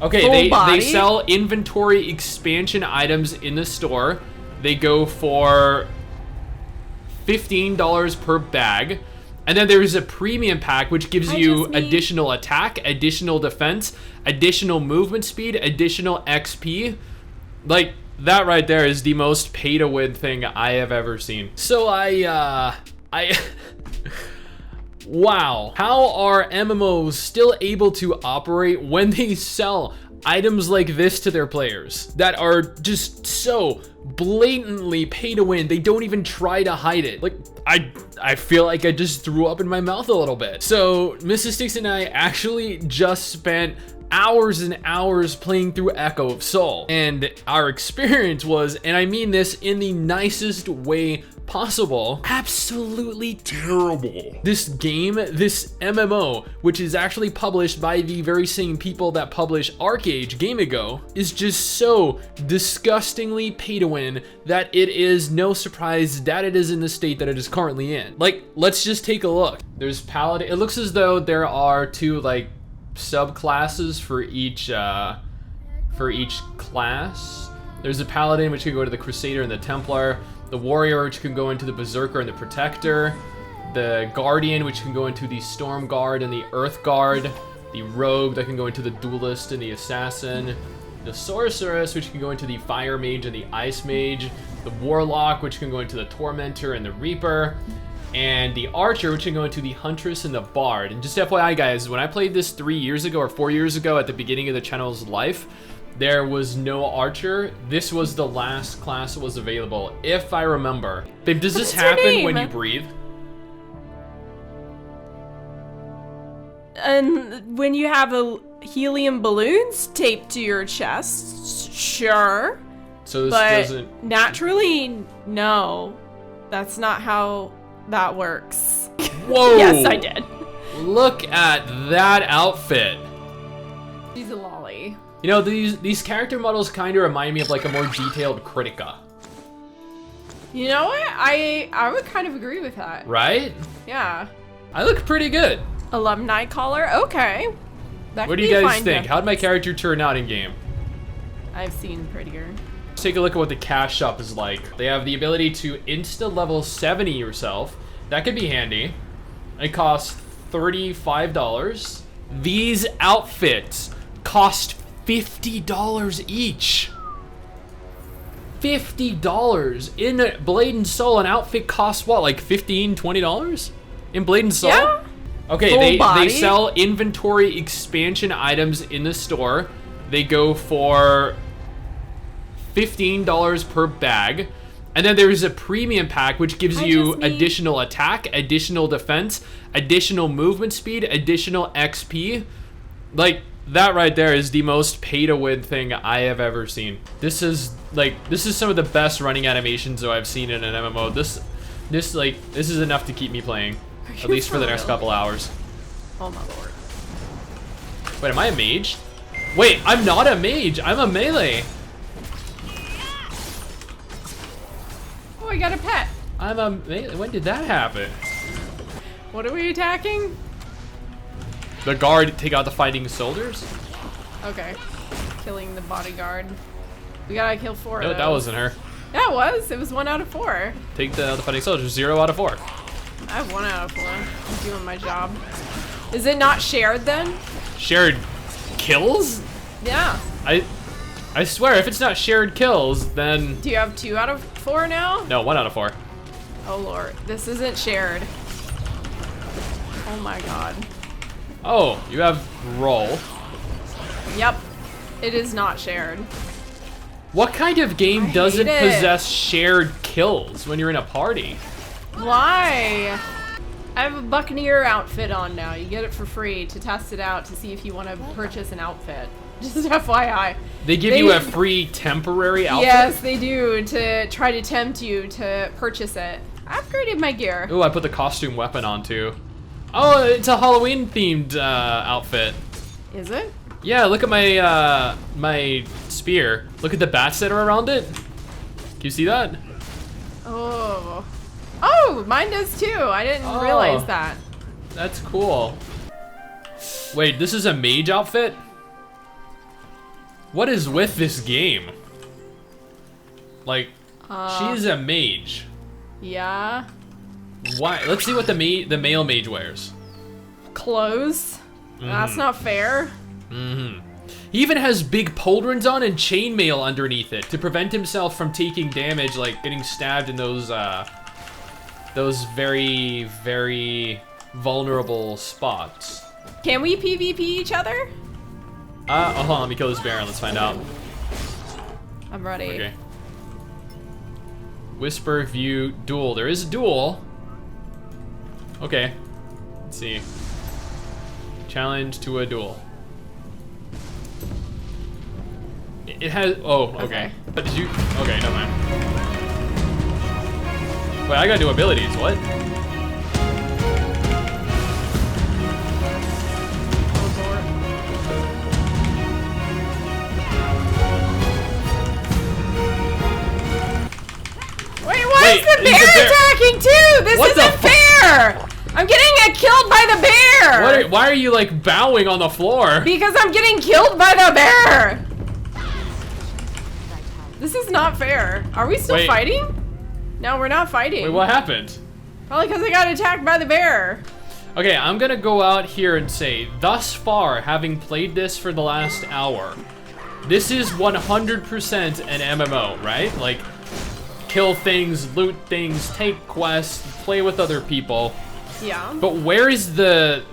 Okay, they sell inventory expansion items in the store. They go for $15 per bag. And then there's a premium pack, which gives you additional attack, additional defense, additional movement speed, additional XP. Like, that right there is the most pay-to-win thing I have ever seen. So wow. How are MMOs still able to operate when they sell items like this to their players that are just so blatantly pay to win? They don't even try to hide it. Like, I feel like I just threw up in my mouth a little bit. So Mrs Stix and I actually just spent hours and hours playing through Echo of Soul, and our experience was, and I mean this in the nicest way possible, absolutely terrible. This game, this MMO, which is actually published by the very same people that publish ArcheAge, Gamigo, is just so disgustingly pay to win that it is no surprise that it is in the state that it is currently in. Like, let's just take a look. There's Paladin. It looks as though there are two like subclasses for each class. There's a Paladin, which can go to the Crusader and the Templar. The Warrior, which can go into the Berserker and the Protector. The Guardian, which can go into the Storm Guard and the Earth Guard. The Rogue, that can go into the Duelist and the Assassin. The Sorceress, which can go into the Fire Mage and the Ice Mage. The Warlock, which can go into the Tormentor and the Reaper. And the Archer, which can go into the Huntress and the Bard. And just FYI, guys, when I played this 3 years ago or 4 years ago at the beginning of the channel's life, there was no Archer. This was the last class that was available, if I remember. Babe, does this happen when you breathe? And when you have helium balloons taped to your chest, sure. So this doesn't... naturally, no. That's not how that works. Whoa! Yes, I did. Look at that outfit. She's a lolly. You know, these character models kind of remind me of like a more detailed Critica. You know what? I would kind of agree with that. Right? Yeah. I look pretty good. Alumni collar? Okay. What do you guys think? How'd my character turn out in game? I've seen prettier. Let's take a look at what the cash shop is like. They have the ability to insta level 70 yourself. That could be handy. It costs $35. These outfits cost $50 each. $50 in Blade and Soul. An outfit costs what, like $15, $20 in Blade and Soul? Yeah. Okay, they sell inventory expansion items in the store. They go for $15 per bag. And then there's a premium pack, which gives you additional attack, additional defense, additional movement speed, additional XP. Like, that right there is the most pay-to-win thing I have ever seen. This is some of the best running animations that I've seen in an MMO. This is enough to keep me playing, at least for the next couple hours. Oh my lord. Wait, am I a mage? Wait, I'm not a mage. I'm a melee. Oh, I got a pet. I'm a melee. When did that happen? What are we attacking? The guard take out the fighting soldiers? Okay. Killing the bodyguard. We gotta kill 4 of No, those. that wasn't her. That was. It was 1 out of 4. Take the fighting soldiers. 0 out of 4. I have 1 out of 4. I'm doing my job. Is it not shared then? Shared kills? Yeah. I swear, if it's not shared kills, then... Do you have 2 out of 4 now? No, 1 out of 4. Oh lord. This isn't shared. Oh my god. Oh, you have roll. Yep. It is not shared. What kind of game doesn't possess shared kills when you're in a party? Why? I have a Buccaneer outfit on now. You get it for free to test it out to see if you want to purchase an outfit. Just FYI. They give you a free temporary outfit? Yes, they do, to try to tempt you to purchase it. I upgraded my gear. Ooh, I put the costume weapon on too. Oh, it's a Halloween themed outfit. Is it? Yeah, look at my my spear. Look at the bats that are around it. Can you see that? Oh. Oh, mine does too. I didn't realize that. That's cool. Wait, this is a mage outfit? What is with this game? Like, she's a mage. Yeah. Why? Let's see what the male mage wears. Clothes. That's not fair. He even has big pauldrons on and chainmail underneath it to prevent himself from taking damage, like getting stabbed in those very, very vulnerable spots. Can we PvP each other? Hold on, let me kill this Baron, let's find out. I'm ready. Okay. Whisper, view, duel. There is a duel. Okay. Let's see. Challenge to a duel. It has, oh, okay. But did you, okay, never mind. Wait, I gotta do abilities, what? Wait, why is the bear attacking too? This isn't fair! I'm getting killed by the bear! Why are you like bowing on the floor? Because I'm getting killed by the bear! This is not fair. Are we still fighting? No, we're not fighting. Wait, what happened? Probably because I got attacked by the bear. Okay, I'm gonna go out here and say, thus far, having played this for the last hour, this is 100% an MMO, right? Like, kill things, loot things, take quests, play with other people. Yeah. But where is the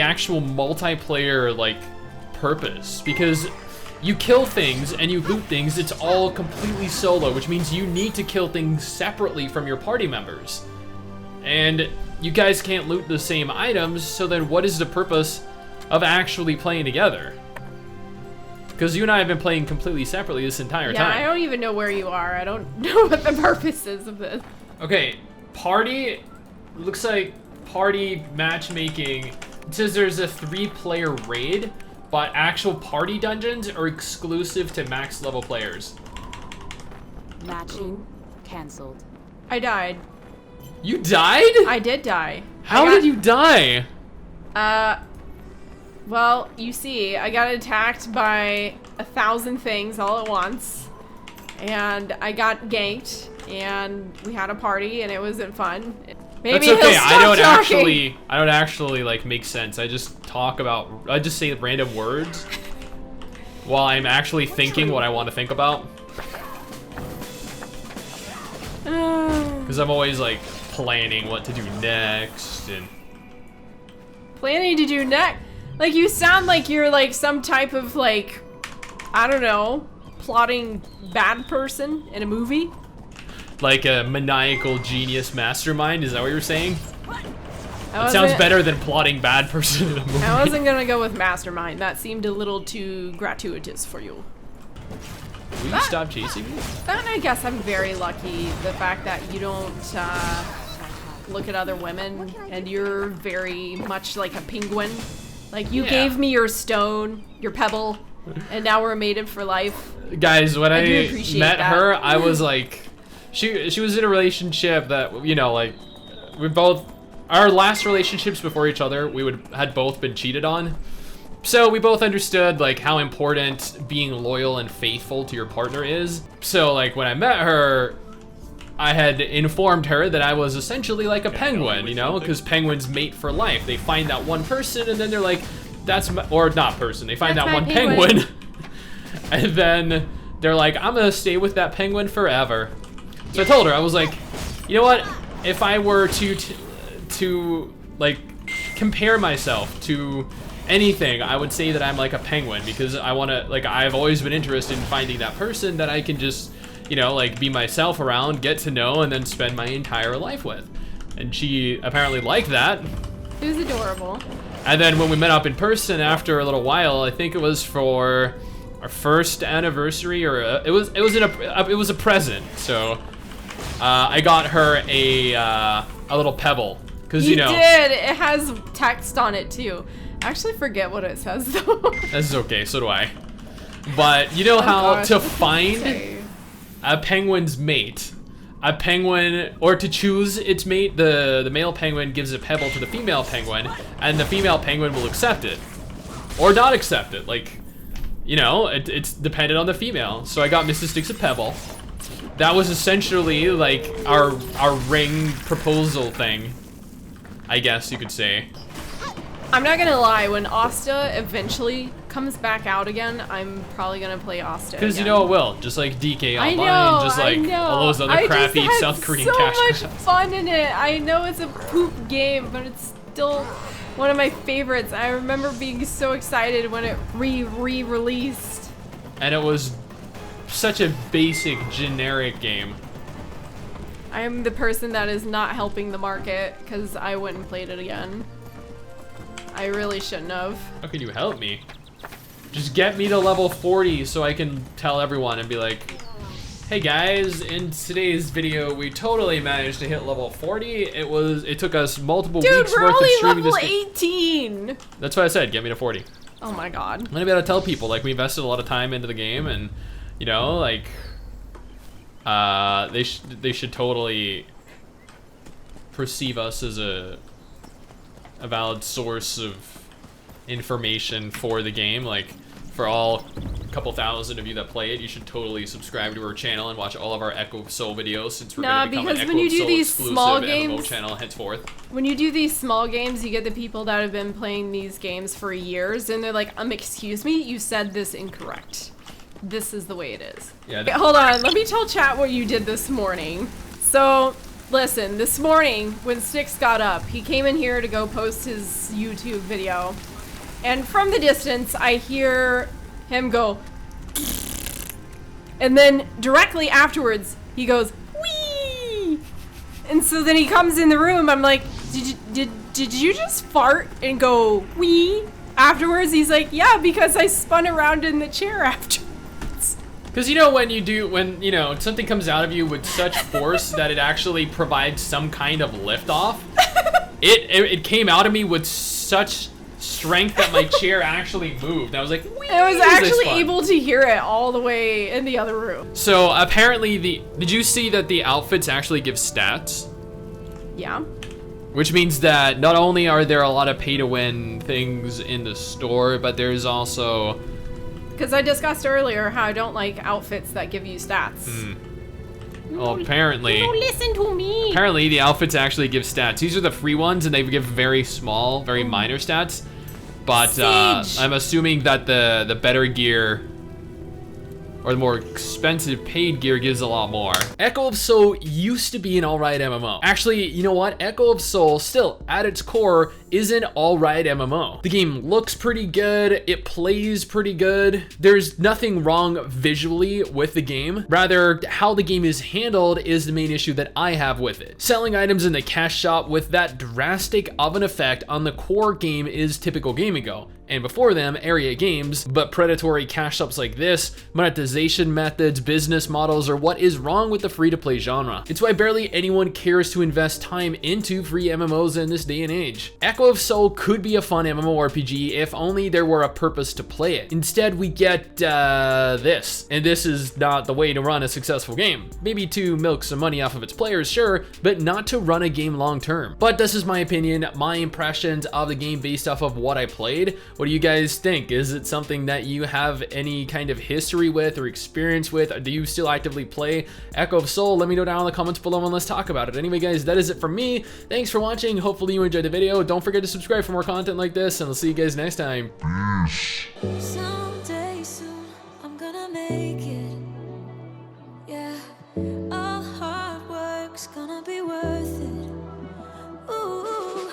actual multiplayer, like, purpose? Because you kill things and you loot things, it's all completely solo, which means you need to kill things separately from your party members. And you guys can't loot the same items, so then what is the purpose of actually playing together? Because you and I have been playing completely separately this entire time. Yeah, I don't even know where you are. I don't know what the purpose is of this. Okay, party, looks like party matchmaking. It says there's a 3-player raid, but actual party dungeons are exclusive to max level players. Matching cancelled. I died. You died? I did die. How did you die? Well, you see, I got attacked by 1,000 things all at once, and I got ganked, and we had a party, and it wasn't fun. Maybe that's okay. he'll stop talking. I don't actually like make sense. I just I just say random words while I'm actually thinking what I want to think about. Because I'm always like planning what to do next and planning to do next. Like, you sound like you're like some type of like, I don't know, plotting bad person in a movie. Like a maniacal genius mastermind, is that what you're saying? That sounds better than plotting bad person in a movie. I wasn't gonna go with mastermind. That seemed a little too gratuitous for you. Will you stop chasing me? Then I guess I'm very lucky. The fact that you don't look at other women and you're very much like a penguin. Like, you gave me your stone, your pebble, and now we're mated for life. Guys, when I met that. her, I was like, she was in a relationship that, you know, like, our last relationships before each other, had both been cheated on. So we both understood like how important being loyal and faithful to your partner is. So like when I met her, I had informed her that I was essentially like a penguin, you know, because penguins mate for life. They find that one person and then they're like, or not person, they find that one penguin. And then they're like, I'm gonna stay with that penguin forever. So I told her, I was like, you know what? If I were to like compare myself to anything, I would say that I'm like a penguin, because I want to, like, I've always been interested in finding that person that I can just, you know, like be myself around, get to know, and then spend my entire life with. And she apparently liked that. It was adorable. And then when we met up in person after a little while, I think it was for our first anniversary, or it was a present. So I got her a little pebble, because you know. You did. It has text on it too. I actually forget what it says though. This is okay, so do I. But you know how to find a penguin's mate, or to choose its mate, the male penguin gives a pebble to the female penguin, and the female penguin will accept it or not accept it. Like, you know, it's dependent on the female. So I got Mrs Stix a Pebble. That was essentially like our ring proposal thing, I guess you could say. I'm not gonna lie, when Asta eventually comes back out again, I'm probably gonna play Asta Because you again. know it will, just like DK Online, just like I know. all those other crappy South Korean cash so much grabs. fun in it. I know it's a poop game, but it's still one of my favorites. I remember being so excited when it re-released. And it was such a basic, generic game. I'm the person that is not helping the market because I went and played it again. I really shouldn't have. How can you help me? Just get me to level 40 so I can tell everyone and be like, hey guys, in today's video we totally managed to hit level 40. It took us multiple weeks we're worth of only streaming level this game. 18. That's what I said, get me to 40. Oh my god. I'm gonna be able to tell people like we invested a lot of time into the game, and you know, like they should totally perceive us as a valid source of information for the game. Like for all couple thousand of you that play it, you should totally subscribe to our channel and watch all of our Echo of Soul videos, since we're gonna become an Echo of Soul exclusive MMO channel henceforth. When you do these small games, you get the people that have been playing these games for years, and they're like, excuse me, you said this incorrect. This is the way it is. Yeah. Okay, hold on, let me tell chat what you did this morning. So, listen, this morning when Stix got up, he came in here to go post his YouTube video. And from the distance, I hear him go, and then directly afterwards, he goes, wee! And so then he comes in the room, I'm like, did you just fart and go, wee? Afterwards, he's like, yeah, because I spun around in the chair afterwards. Because you know when you know something comes out of you with such force that it actually provides some kind of lift off, it came out of me with such strength that my chair actually moved. I was like, whee, I was actually able to hear it all the way in the other room. So apparently did you see that the outfits actually give stats? Yeah. Which means that not only are there a lot of pay to win things in the store, but there's also... Because I discussed earlier how I don't like outfits that give you stats. Well, apparently... Don't listen to me! Apparently the outfits actually give stats. These are the free ones and they give very small, very minor stats. But I'm assuming that the better gear, or the more expensive paid gear, gives a lot more. Echo of Soul used to be an alright MMO. Actually, you know what? Echo of Soul still, at its core, is an alright MMO. The game looks pretty good, it plays pretty good. There's nothing wrong visually with the game. Rather, how the game is handled is the main issue that I have with it. Selling items in the cash shop with that drastic of an effect on the core game is typical Gamigo. And before them, Area Games, but predatory cash shops like this, monetization methods, business models are what is wrong with the free-to-play genre. It's why barely anyone cares to invest time into free MMOs in this day and age. Echo of Soul could be a fun MMORPG if only there were a purpose to play it. Instead, we get this. And this is not the way to run a successful game. Maybe to milk some money off of its players, sure, but not to run a game long term. But this is my opinion, my impressions of the game based off of what I played. What do you guys think? Is it something that you have any kind of history with or experience with? Do you still actively play Echo of Soul? Let me know down in the comments below and let's talk about it. Anyway guys, that is it from me. Thanks for watching. Hopefully you enjoyed the video. Don't forget to subscribe for more content like this, and I'll see you guys next time. Someday soon I'm gonna make it. Yeah, all hard work's gonna be worth it. Ooh,